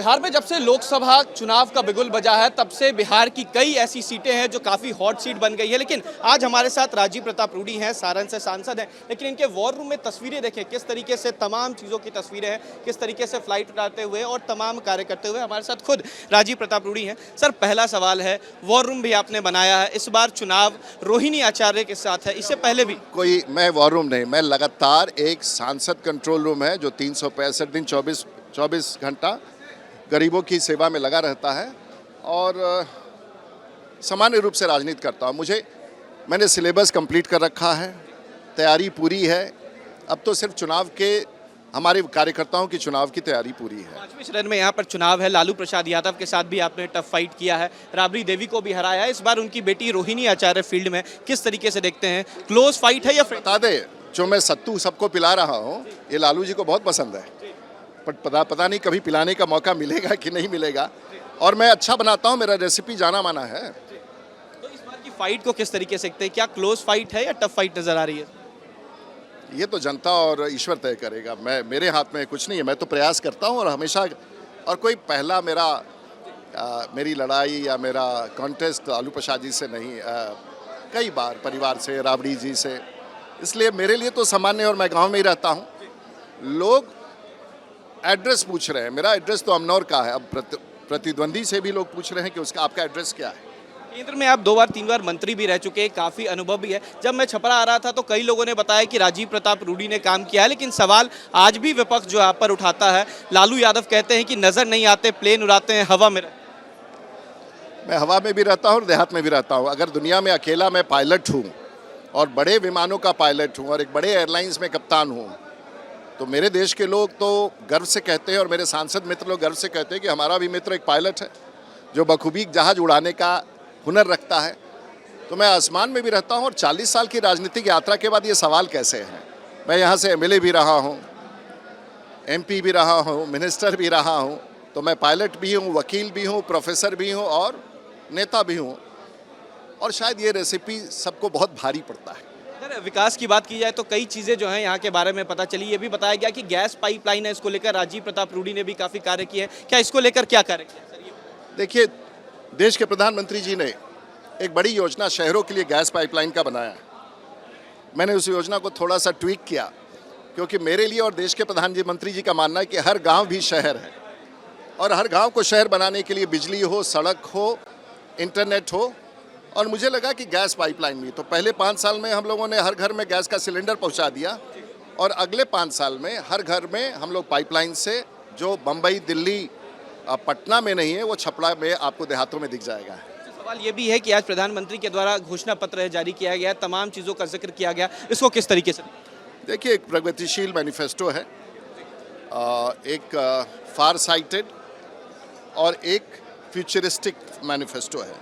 बिहार में जब से लोकसभा चुनाव का बिगुल बजा है तब से बिहार की कई ऐसी सीटें हैं जो काफ़ी हॉट सीट बन गई है। लेकिन आज हमारे साथ राजीव प्रताप रूडी हैं, सारण से सांसद हैं। लेकिन इनके वॉर रूम में तस्वीरें देखें, किस तरीके से तमाम चीज़ों की तस्वीरें हैं, किस तरीके से फ्लाइट उड़ाते हुए और तमाम कार्य करते हुए। हमारे साथ खुद राजीव प्रताप रूडी हैं। सर, पहला सवाल है, वॉर रूम भी आपने बनाया है, इस बार चुनाव रोहिणी आचार्य के साथ है, इससे पहले भी कोई मैं वॉर रूम नहीं, मैं लगातार एक सांसद कंट्रोल रूम है जो 365 दिन 24 घंटा गरीबों की सेवा में लगा रहता है और सामान्य रूप से राजनीति करता हूँ। मैंने सिलेबस कंप्लीट कर रखा है, तैयारी पूरी है। अब तो सिर्फ चुनाव के हमारे कार्यकर्ताओं की चुनाव की तैयारी पूरी है। 5वें चरण में यहाँ पर चुनाव है, लालू प्रसाद यादव के साथ भी आपने टफ फाइट किया है, राबड़ी देवी को भी हराया है। इस बार उनकी बेटी रोहिणी आचार्य फील्ड में, किस तरीके से देखते हैं? क्लोज फाइट है या बता दे, जो मैं सत्तू सबको पिला रहा हूँ ये लालू जी को बहुत पसंद है, पर पता नहीं कभी पिलाने का मौका मिलेगा कि नहीं मिलेगा। और मैं अच्छा बनाता हूँ, मेरा रेसिपी जाना माना है। तो इस बार की फाइट को किस तरीके से देखते हैं? क्या क्लोज फाइट है या टफ फाइट नजर आ रही है? ये तो जनता और ईश्वर तय करेगा, मेरे हाथ में कुछ नहीं है। मैं तो प्रयास करता हूँ और हमेशा, और कोई पहला मेरी लड़ाई या मेरा कॉन्टेस्ट लालू प्रसाद जी से नहीं, कई बार परिवार से, राबड़ी जी से, इसलिए मेरे लिए तो सामान्य। और मैं गांव में ही रहता हूँ। लोग एड्रेस पूछ रहे हैं, मेरा एड्रेस तो अमनौर का है। अब प्रतिद्वंदी से भी लोग पूछ रहे हैं कि उसका आपका एड्रेस क्या है। केंद्र में आप 2 बार 3 बार मंत्री भी रह चुके हैं, काफ़ी अनुभव भी है। जब मैं छपरा आ रहा था तो कई लोगों ने बताया कि राजीव प्रताप रूडी ने काम किया है, लेकिन सवाल आज भी विपक्ष जो आप पर उठाता है, लालू यादव कहते हैं कि नज़र नहीं आते, प्लेन उड़ाते हैं, हवा में। मैं हवा में भी रहता हूँ और देहात में भी रहता हूँ। अगर दुनिया में अकेला मैं पायलट हूँ और बड़े विमानों का पायलट हूँ और एक बड़े एयरलाइंस में कप्तान हूँ, तो मेरे देश के लोग तो गर्व से कहते हैं और मेरे सांसद मित्र लोग गर्व से कहते हैं कि हमारा भी मित्र एक पायलट है जो बखूबी जहाज उड़ाने का हुनर रखता है। तो मैं आसमान में भी रहता हूँ और 40 साल की राजनीतिक यात्रा के बाद ये सवाल कैसे है? मैं यहाँ से एमएलए भी रहा हूँ, एमपी भी रहा हूँ, मिनिस्टर भी रहा हूँ, तो मैं पायलट भी हूँ, वकील भी हूँ, प्रोफेसर भी हूँ और नेता भी हूँ। और शायद ये रेसिपी सबको बहुत भारी पड़ता है। अगर विकास की बात की जाए तो कई चीज़ें जो हैं यहाँ के बारे में पता चली। ये भी बताया गया कि गैस पाइपलाइन है, इसको लेकर राजीव प्रताप रूडी ने भी काफ़ी कार्य किए हैं। क्या इसको लेकर क्या कार्य किया सर? ये देखिए, देश के प्रधानमंत्री जी ने एक बड़ी योजना शहरों के लिए गैस पाइपलाइन का बनाया है। मैंने उस योजना को थोड़ा सा ट्वीक किया, क्योंकि मेरे लिए और देश के प्रधानमंत्री जी का मानना है कि हर गांव भी शहर है और हर गांव को शहर बनाने के लिए बिजली हो, सड़क हो, इंटरनेट हो। और मुझे लगा कि गैस पाइपलाइन भी, तो पहले 5 साल में हम लोगों ने हर घर में गैस का सिलेंडर पहुंचा दिया और अगले 5 साल में हर घर में हम लोग पाइपलाइन से, जो बम्बई, दिल्ली, पटना में नहीं है, वो छपरा में आपको देहातों में दिख जाएगा। सवाल ये भी है कि आज प्रधानमंत्री के द्वारा घोषणा पत्र जारी किया गया, तमाम चीज़ों का जिक्र किया गया, इसको किस तरीके से? देखिए, एक प्रगतिशील मैनिफेस्टो है, एक फार साइटेड और एक फ्यूचरिस्टिक मैनिफेस्टो है।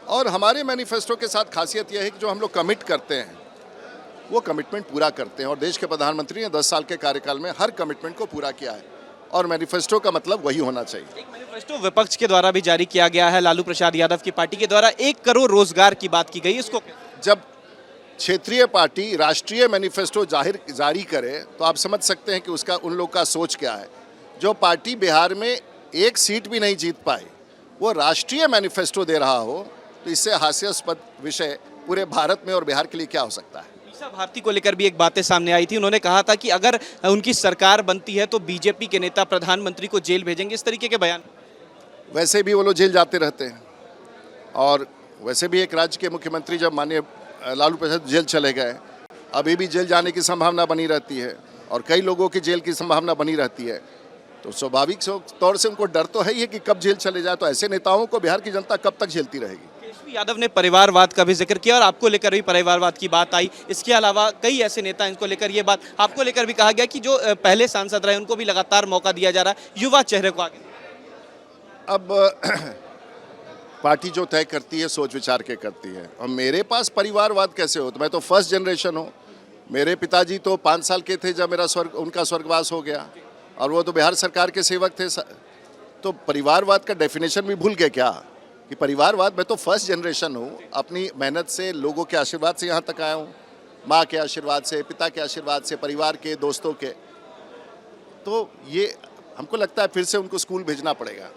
और हमारे मैनिफेस्टो के साथ खासियत यह है कि जो हम लोग कमिट करते हैं वो कमिटमेंट पूरा करते हैं। और देश के प्रधानमंत्री ने 10 साल के कार्यकाल में हर कमिटमेंट को पूरा किया है और मैनिफेस्टो का मतलब वही होना चाहिए। एक मैनिफेस्टो विपक्ष के द्वारा भी जारी किया गया है, लालू प्रसाद यादव की पार्टी के द्वारा 1 करोड़ रोजगार की बात की गई। इसको जब क्षेत्रीय पार्टी राष्ट्रीय मैनिफेस्टो जारी करे तो आप समझ सकते हैं कि उसका उन लोग का सोच क्या है। जो पार्टी बिहार में एक सीट भी नहीं जीत पाई, वो राष्ट्रीय मैनिफेस्टो दे रहा हो, तो इससे हास्यास्पद विषय पूरे भारत में और बिहार के लिए क्या हो सकता है? मीसा भारती को लेकर भी एक बातें सामने आई थी। उन्होंने कहा था कि अगर उनकी सरकार बनती है तो बीजेपी के नेता प्रधानमंत्री को जेल भेजेंगे, इस तरीके के बयान। वैसे भी वो लोग जेल जाते रहते हैं और वैसे भी एक राज्य के मुख्यमंत्री जब माननीय लालू प्रसाद जेल चले गए, अभी भी जेल जाने की संभावना बनी रहती है और कई लोगों की जेल की संभावना बनी रहती है। तो स्वाभाविक तौर से उनको डर तो है ही है कि कब जेल चले जाए। तो ऐसे नेताओं को बिहार की जनता कब तक झेलती रहेगी? केशवी यादव ने परिवारवाद का भी जिक्र किया और आपको लेकर भी परिवारवाद की बात आई। इसके अलावा कई ऐसे नेता इनको लेकर ये बात आपको लेकर भी कहा गया कि जो पहले सांसद रहे उनको भी लगातार मौका दिया जा रहा है, युवा चेहरे को आगे। अब पार्टी जो तय करती है सोच विचार के करती है। और मेरे पास परिवारवाद कैसे हो? तो मैं तो फर्स्ट जनरेशन हूँ। मेरे पिताजी तो 5 साल के थे जब उनका स्वर्गवास हो गया और वो तो बिहार सरकार के सेवक थे। तो परिवारवाद का डेफिनेशन भी भूल गए क्या कि परिवारवाद? मैं तो फर्स्ट जनरेशन हूँ, अपनी मेहनत से, लोगों के आशीर्वाद से यहाँ तक आया हूँ, माँ के आशीर्वाद से, पिता के आशीर्वाद से, परिवार के, दोस्तों के। तो ये हमको लगता है फिर से उनको स्कूल भेजना पड़ेगा,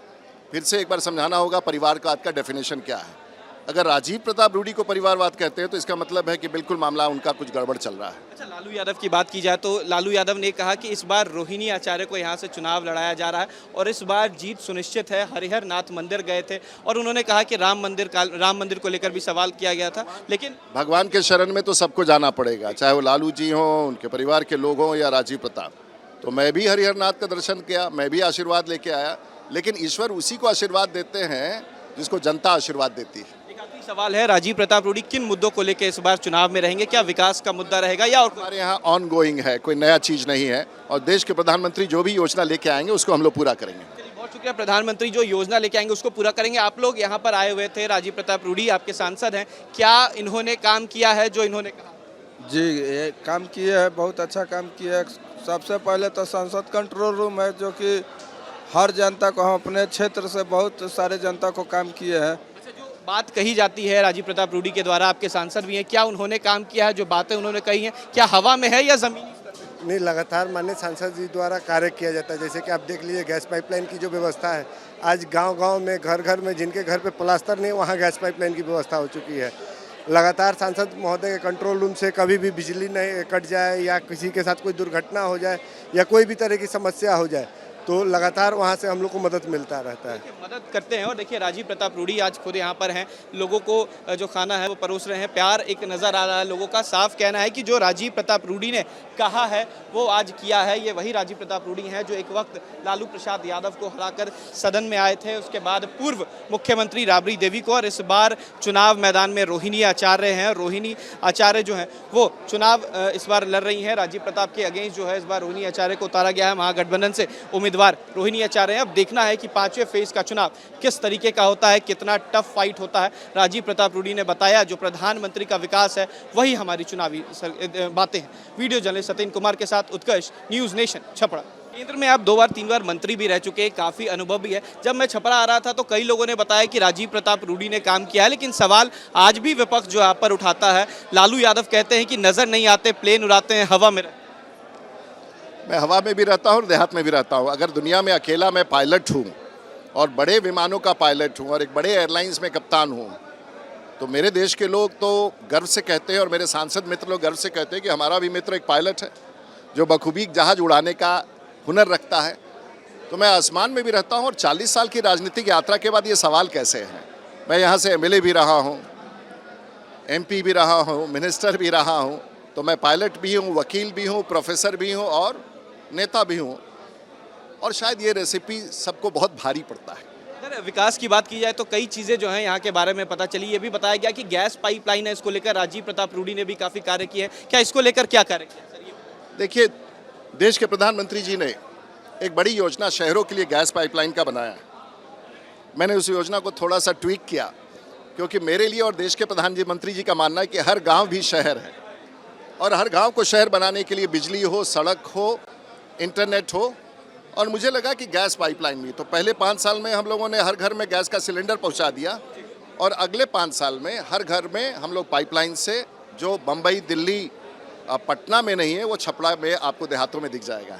फिर से एक बार समझाना होगा परिवारवाद का डेफिनेशन क्या है। अगर राजीव प्रताप रूडी को परिवारवाद कहते हैं तो इसका मतलब है कि बिल्कुल मामला उनका कुछ गड़बड़ चल रहा है। अच्छा, लालू यादव की बात की जाए तो लालू यादव ने कहा कि इस बार रोहिणी आचार्य को यहाँ से चुनाव लड़ाया जा रहा है और इस बार जीत सुनिश्चित है। हरिहर नाथ मंदिर गए थे और उन्होंने कहा कि राम मंदिर को लेकर भी सवाल किया गया था, लेकिन भगवान के शरण में तो सबको जाना पड़ेगा, चाहे वो लालू जी हों, उनके परिवार के लोग हों या राजीव प्रताप। तो मैं भी हरिहर नाथ का दर्शन किया, मैं भी आशीर्वाद लेके आया, लेकिन ईश्वर उसी को आशीर्वाद देते हैं जिसको जनता आशीर्वाद देती है। एक आखिरी सवाल है, राजीव प्रताप रूडी किन मुद्दों को लेकर इस बार चुनाव में रहेंगे? क्या विकास का मुद्दा रहेगा या और हमारे यहाँ ऑन गोइंग है, कोई नया चीज़ नहीं है, और देश के प्रधानमंत्री जो भी योजना लेके आएंगे उसको हम लोग पूरा करेंगे। बहुत शुक्रिया। प्रधानमंत्री जो योजना लेके आएंगे उसको पूरा करेंगे। आप लोग यहाँ पर आए हुए थे, राजीव प्रताप रूडी आपके सांसद हैं, क्या इन्होंने काम किया है जो इन्होंने कहा? जी, ये काम किए हैं, बहुत अच्छा काम किया है। सबसे पहले तो संसद कंट्रोल रूम है जो कि हर जनता को, हम अपने क्षेत्र से बहुत सारे जनता को काम किए हैं। अच्छा, जो बात कही जाती है राजीव प्रताप रूडी के द्वारा, आपके सांसद भी हैं, क्या उन्होंने काम किया है? जो बातें उन्होंने कही हैं क्या हवा में है या जमीनी स्तर पे? नहीं, लगातार माननीय सांसद जी द्वारा कार्य किया जाता है। जैसे कि आप देख लीजिए गैस पाइपलाइन की जो व्यवस्था है, आज गांव-गांव में, घर-घर में जिनके घर पे प्लास्टर नहीं, वहां गैस पाइपलाइन की व्यवस्था हो चुकी है। लगातार सांसद महोदय के कंट्रोल रूम से कभी भी बिजली नहीं कट जाए या किसी के साथ कोई दुर्घटना हो जाए या कोई भी तरह की समस्या हो जाए तो लगातार वहाँ से हम लोग को मदद मिलता रहता है। मदद करते हैं। और देखिए राजीव प्रताप रूडी आज खुद यहाँ पर हैं, लोगों को जो खाना है वो परोस रहे हैं, प्यार एक नज़र आ रहा है। लोगों का साफ कहना है कि जो राजीव प्रताप रूडी ने कहा है वो आज किया है। ये वही राजीव प्रताप रूडी हैं जो एक वक्त लालू प्रसाद यादव को हराकर सदन में आए थे, उसके बाद पूर्व मुख्यमंत्री राबड़ी देवी को, और इस बार चुनाव मैदान में रोहिणी आचार्य हैं। रोहिणी आचार्य जो हैं वो चुनाव इस बार लड़ रही हैं। राजीव प्रताप के अगेंस्ट जो है इस बार रोहिणी आचार्य को उतारा गया है। महागठबंधन से उम्मीदवार रोहिणी आचार्य हैं। अब देखना है कि 5वें फेज का चुनाव किस तरीके का होता है, कितना टफ फाइट होता है। राजीव प्रताप रूडी ने बताया जो प्रधानमंत्री का विकास है वही हमारी चुनावी बातें हैं। वीडियो जर्नलिस्ट सत्येंद्र कुमार के साथ उत्कर्ष, न्यूज़ नेशन, छपरा। केंद्र में आप 2 बार 3 बार मंत्री भी रह चुके हैं, काफ़ी अनुभव भी है। जब मैं छपरा आ रहा था तो कई लोगों ने बताया कि राजीव प्रताप रूडी ने काम किया है, लेकिन सवाल आज भी विपक्ष जो आप पर उठाता है, लालू यादव कहते हैं कि नजर नहीं आते, प्लेन उड़ाते हैं, हवा में मैं हवा में भी रहता हूँ और देहात में भी रहता हूँ। अगर दुनिया में अकेला मैं पायलट हूँ और बड़े विमानों का पायलट हूँ और एक बड़े एयरलाइंस में कप्तान हूँ, तो मेरे देश के लोग तो गर्व से कहते हैं और मेरे सांसद मित्र लोग गर्व से कहते हैं कि हमारा भी मित्र एक पायलट है जो बखूबी जहाज उड़ाने का हुनर रखता है। तो मैं आसमान में भी रहता हूँ और 40 साल की राजनीतिक यात्रा के बाद ये सवाल कैसे है। मैं यहाँ से एमएलए भी रहा हूँ, एमपी भी रहा हूँ, मिनिस्टर भी रहा हूँ, तो मैं पायलट भी हूँ, वकील भी हूँ, प्रोफेसर भी हूँ और नेता भी हूँ, और शायद ये रेसिपी सबको बहुत भारी पड़ता है। अगर विकास की बात की जाए तो कई चीज़ें जो हैं यहाँ के बारे में पता चली। ये भी बताया गया कि गैस पाइपलाइन है, इसको लेकर राजीव प्रताप रूडी ने भी काफ़ी कार्य किए हैं। क्या इसको लेकर क्या कार्य किया सर? देखिए, देश के प्रधानमंत्री जी ने एक बड़ी योजना शहरों के लिए गैस पाइपलाइन का बनाया है। मैंने उस योजना को थोड़ा सा ट्वीक किया क्योंकि मेरे लिए और देश के प्रधानमंत्री जी का मानना है कि हर गांव भी शहर है और हर गांव को शहर बनाने के लिए बिजली हो, सड़क हो, इंटरनेट हो, और मुझे लगा कि गैस पाइपलाइन भी। तो पहले 5 साल में हम लोगों ने हर घर में गैस का सिलेंडर पहुंचा दिया और अगले 5 साल में हर घर में हम लोग पाइपलाइन से, जो बम्बई, दिल्ली, पटना में नहीं है, वो छपरा में आपको देहातों में दिख जाएगा।